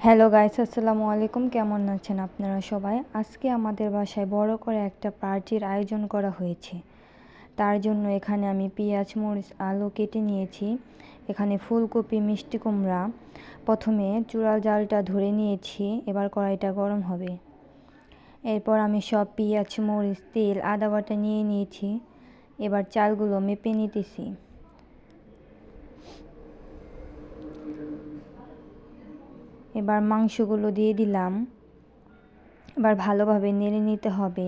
Hello guys, আসসালামু আলাইকুম। কেমন আছেন আপনারা সবাই? আজকে আমাদের বাসায় বড় করে একটা পার্টির আয়োজন করা হয়েছে। তার জন্য এখানে আমি পেঁয়াজ, মরিচ, আলু কেটে নিয়েছি। এখানে ফুলকপি, মিষ্টি কুমড়া। প্রথমে চুলার জালটা ধরে নিয়েছি, এবার কড়াইটা গরম হবে। এরপর আমি সব পেঁয়াজ, মরিচ, তেল, আদা বাটা নিয়ে নিয়েছি। এবার চালগুলো মেপে নিতেছি। এবার মাংসগুলো দিয়ে দিলাম। এবার ভালোভাবে নেড়ে নিতে হবে।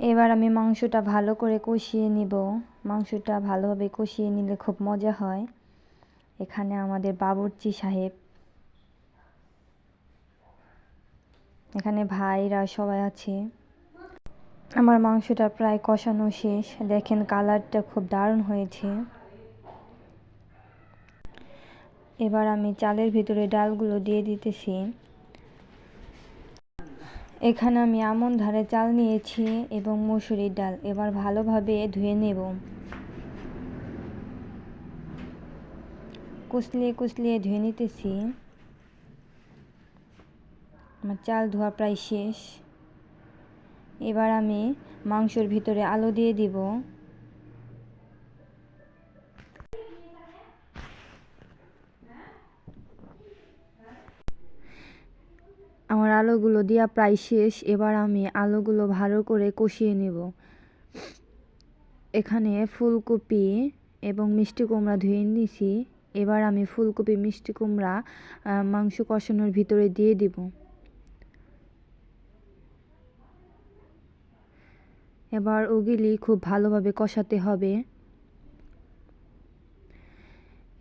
এবার আমি মাংসটা ভালো করে কষিয়ে নিব। মাংসটা ভালোভাবে কষিয়ে নিলে খুব মজা হয়। এখানে আমাদের বাবুর্চি সাহেব, এখানে ভাইরা সবাই আছে। আমার মাংসটা প্রায় কষানো শেষ। দেখেন কালারটা খুব দারুণ হয়েছে। এবার আমি চালের ভিতরে ডালগুলো দিয়ে দিতেছি। এখানে আমি আমন ধারে চাল নিয়েছি এবং মসুরির ডাল। এবার ভালোভাবে ধুয়ে নেব। কুচলিয়ে কুচলিয়ে ধুয়ে নিতেছি। আমার চাল ধোয়া প্রায় শেষ। এবার আমি মাংসের ভিতরে আলু দিয়ে দিব। আমার আলুগুলো দেওয়া প্রায় শেষ। এবার আমি আলুগুলো ভালো করে কষিয়ে নেব। এখানে ফুলকপি এবং মিষ্টি কুমড়া ধুয়ে নিয়েছি। এবার আমি ফুলকপি, মিষ্টি কুমড়া মাংস কষানোর ভিতরে দিয়ে দিব। এবার ওগুলি খুব ভালোভাবে কষাতে হবে।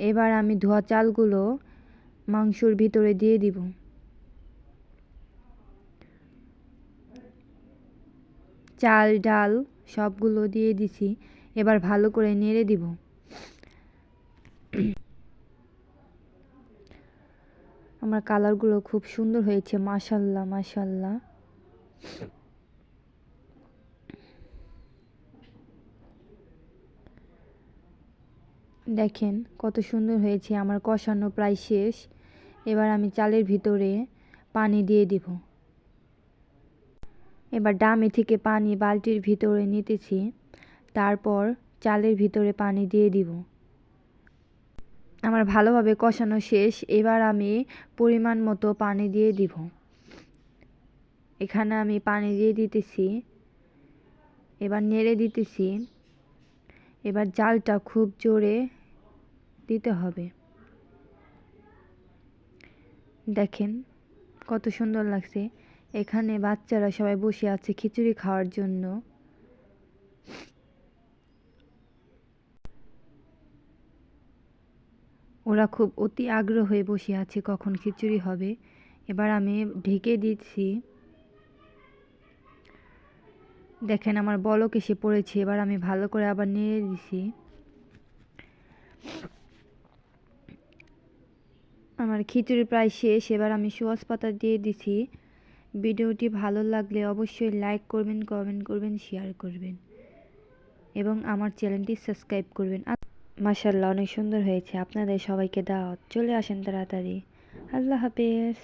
এবার আমি ধোয়া চালগুলো মাংসর ভিতরে দিয়ে দিব। চাল, ডাল সবগুলো দিয়ে দিছি। এবার ভালো করে নেড়ে দিব। আমার কালারগুলো খুব সুন্দর হয়েছে, মাশাল্লাহ মাশাল্লাহ। দেখেন কত সুন্দর হয়েছে। আমার কষানো প্রায় শেষ। এবার আমি চালের ভিতরে পানি দিয়ে দিব। এবার ডামি থেকে পানি বালতির ভিতরে নিতেছি। তারপর চালের ভিতরে পানি দিয়ে দিব। আমার ভালোভাবে কষানো শেষ। এবার আমি পরিমাণ মতো পানি দিয়ে দিব। এখানে আমি পানি দিয়ে দিতেছি। এবার নেড়ে দিতেছি। এবার জালটা খুব জোরে দিতে হবে। দেখেন কত সুন্দর লাগছে। এখানে বাচ্চারা সবাই বসে আছে খিচুড়ি খাওয়ার জন্য। ওরা খুব অতি আগ্রহ হয়ে বসে আছে কখন খিচুড়ি হবে। এবার আমি ঢেকে দিচ্ছি। দেখেন আমার বলক এসে পড়েছে। এবার আমি ভালো করে আবার নেড়ে দিছি। আমার খিচুড়ি প্রায় শেষ। এবার আমি সওয়াজ পাতা দিয়ে দিছি। ভিডিওটি ভালো লাগলে অবশ্যই লাইক করবেন, কমেন্ট করবেন, শেয়ার করবেন এবং আমার চ্যানেলটি সাবস্ক্রাইব করবেন। মাশাআল্লাহ, অনেক সুন্দর হয়েছে। আপনাদের সবাইকে দাওয়াত, চলে আসেন তাড়াতাড়ি। আল্লাহ হাফেজ।